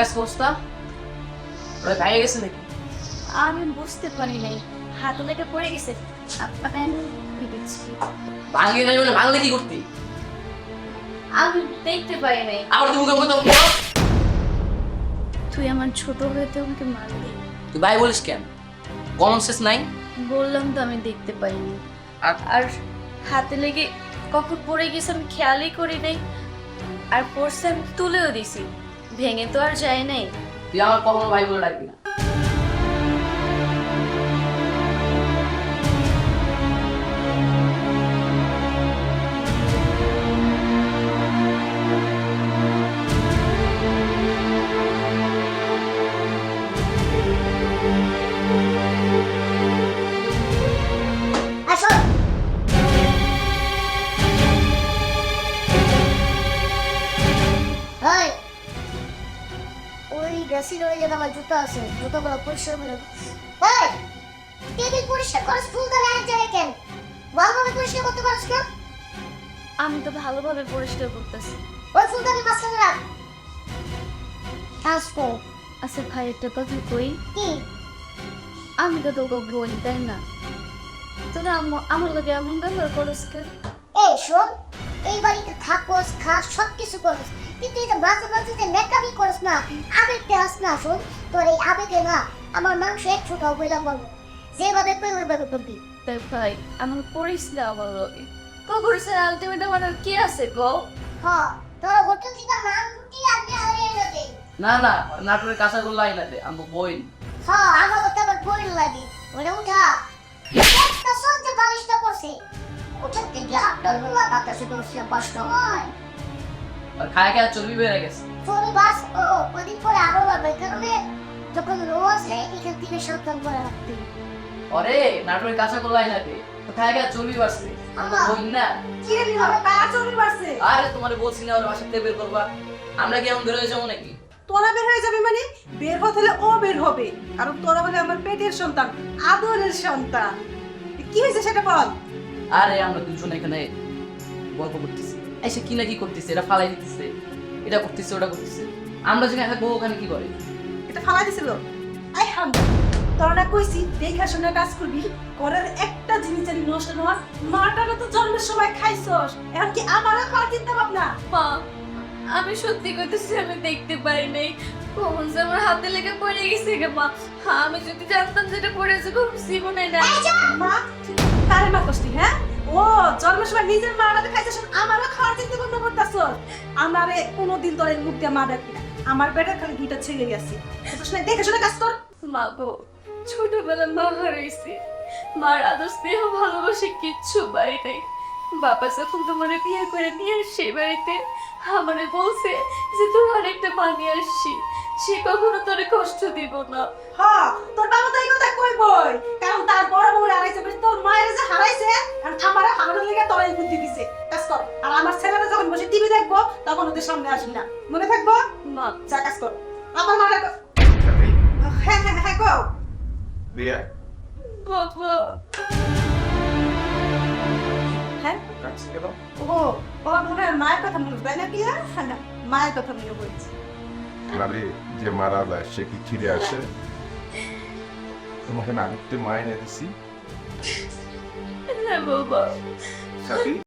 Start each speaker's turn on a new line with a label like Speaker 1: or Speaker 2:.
Speaker 1: কাজ করছতা ওরা গায়ে গেছে নাকি?
Speaker 2: আমি বুঝতে পারি নাই, হাত লেগে পড়ে গেছে।
Speaker 1: ভাঙে নাই বলে ভাঙলে কি করতি?
Speaker 2: আমি দেখতে পারি নাই।
Speaker 1: আবার তুমি মুখে কথা বল।
Speaker 2: তুই আমার ছোট হইতে আমাকে মারলি।
Speaker 1: তুই ভাই বলিস কেন? কমন সেন্স নাই?
Speaker 2: বললাম তো আমি দেখতে পাইনি।
Speaker 1: আর
Speaker 2: আর হাতে লেগে কখন পড়ে গেছে আমি খেয়ালই করি নাই। আর পড়ছে আমি তুলেও দিছি, ভেঙে তো আর যায় নাই।
Speaker 1: তুই আমার কখনো ভাই বলে ডাকবি না।
Speaker 3: ওই ড্রেসিং রয়ে যেন আমার জুতো আছে, জুতোগুলো পরিষ্কার করে টেবিল পরিষ্কার করস, ফুলদানি এক জায়গায় কেন? ভালোভাবে পরিষ্কার করতে পারস কেন?
Speaker 2: আমি তো ভালোভাবে পরিষ্কার করতেছি।
Speaker 3: ওই ফুলদানি মাঝখানে রাখ। আসবো।
Speaker 2: আচ্ছা ভাই, একটা কথা কই,
Speaker 3: কি?
Speaker 2: আমি তো তোকে বোন, তাই না? তোরা আমার লোকে এমন ব্যবহার করিস কেন?
Speaker 3: এই শোন, এই বাড়িতে থাকোস, খাস, সব কিছু করিস, কিন্তু এই যে মাঝে মাঝে যে মেকামি করিস না, আবেগ দেখাস না, শোন, তোর এই আবেগে না আমার মাংস এক ছোট বইলাম বলবো, যেভাবে পেয়ে ওইভাবে করবি।
Speaker 2: তাই ভাই, আমার পড়িস না আমার লোকে। করিস আলটিমেট আমার আর কি আছে গো?
Speaker 3: হ্যাঁ, তোর হোটেল থেকে নান রুটি আপনি হারিয়ে নেবে।
Speaker 1: না না, নাটোরের কাঁচাগোল্লা আইনা দে, আমগো বই।
Speaker 3: হ্যাঁ, আমার তো আবার বই লাগে, ওরে উঠা। একটা সহ্য বালিশটা করছে, ওটাকে ডাক্তার গুলা বাতাসে দোষে কষ্ট হয়।
Speaker 1: আর খায় খায় চর্বি বেড়ে গেছে।
Speaker 3: চলে বাস, ওদিন পরে আরো বাড়বে, কারণে যখন রোজ নেয় এখান থেকে সাবধান করে রাখতে।
Speaker 1: আরে নাটোরের কাঁচাগোল্লা আইনা দে, তো খায় খায় চর্বি বাড়ছে। আমগো বই না।
Speaker 3: কি রে বাবা, কারা চলে বাসছে?
Speaker 1: আরে তোমারে বলছি না ওর বাসা থেকে বের করবা। আমরা কি এমন বের হয়ে যাবো নাকি?
Speaker 4: তোরা বের হয়ে যাবে মানে? বের হতে হলে ও বের হবে, কারণ তোরা বলে আমার পেটের সন্তান, আদরের সন্তান। কি হয়েছে সেটা বল।
Speaker 1: আরে আমরা দুজন এখানে গল্প করতেছি, এসে কি না কি করতেছে, এটা ফালাই দিতেছে, এটা করতেছে, ওটা করতেছে। আমরা যেখানে থাকবো ওখানে কি করে?
Speaker 4: এটা ফালাই দিছিল। আই হাম, তোরা না কইছি দেখা শুনে কাজ করবি, করার একটা জিনিস জানি নষ্ট না হয়। মাটাকে তো জন্মের সময় খাইছস, এখন কি আমারও খাওয়ার চিন্তা ভাবনা?
Speaker 2: মা, আমি সত্যি কইতেছি আমি দেখতে পারি নাই। কখন যে আমার হাতে লেগে পড়ে গেছে গে মা। আমি যদি জানতাম যেটা পড়েছে খুব জীবনে না।
Speaker 4: মা, কারে মা কষ্টি, হ্যাঁ? ও জন্মের সময় নিজের মারাতে খাইছস, আমারও খাওয়ার চিন্তা ভাবনা করতেছস। আমারে কোনোদিন তোর মুখ দিয়ে মা ডাকবি না। আমার বেটার খালি দুইটা ছেলে গেছে, তো শুনে দেখে শুনে কাজ কর।
Speaker 2: মা গো, ছোটবেলা মা হারাইছে, মার আদর স্নেহ ভালোবাসে কিচ্ছু বাড়ি নাই। বাবা যখন তোমার বিয়ে করে নিয়ে আসছে বাড়িতে, আমারে বলছে যে তুই অনেকটা মানিয়ে আসছি, সে কখনো তোরে কষ্ট দিব না।
Speaker 4: হ্যাঁ, তোর বাবা তো এই কথা কইবই, কারণ তার বড় বউ হারাইছে, তোর মায়ের যে হারাইছে, আর আমারে হারানোর লেগে তোর এই বুদ্ধি দিছে। কাজ কর। আর আমার ছেলেরা যখন বসে টিভি দেখবো তখন ওদের সামনে আসবি না, মনে থাকবো?
Speaker 2: মা,
Speaker 4: যা কাজ কর। আমার মা ডাকো। হ্যাঁ হ্যাঁ হ্যাঁ গো।
Speaker 5: দিয়া
Speaker 2: বাবা,
Speaker 4: হ্যাঁ
Speaker 5: কাছে গেল
Speaker 4: ও ও মনে হয় মায়ের কথা মনে তাই না কি? হ্যাঁ না, মায়ের কথা মনে বলছি।
Speaker 5: আরে যে মারা যায় সে কি ফিরে আসে? তোমাকে না দেখতে মায় এনে দিছি
Speaker 2: হ্যাঁ বাবা।
Speaker 5: সাথী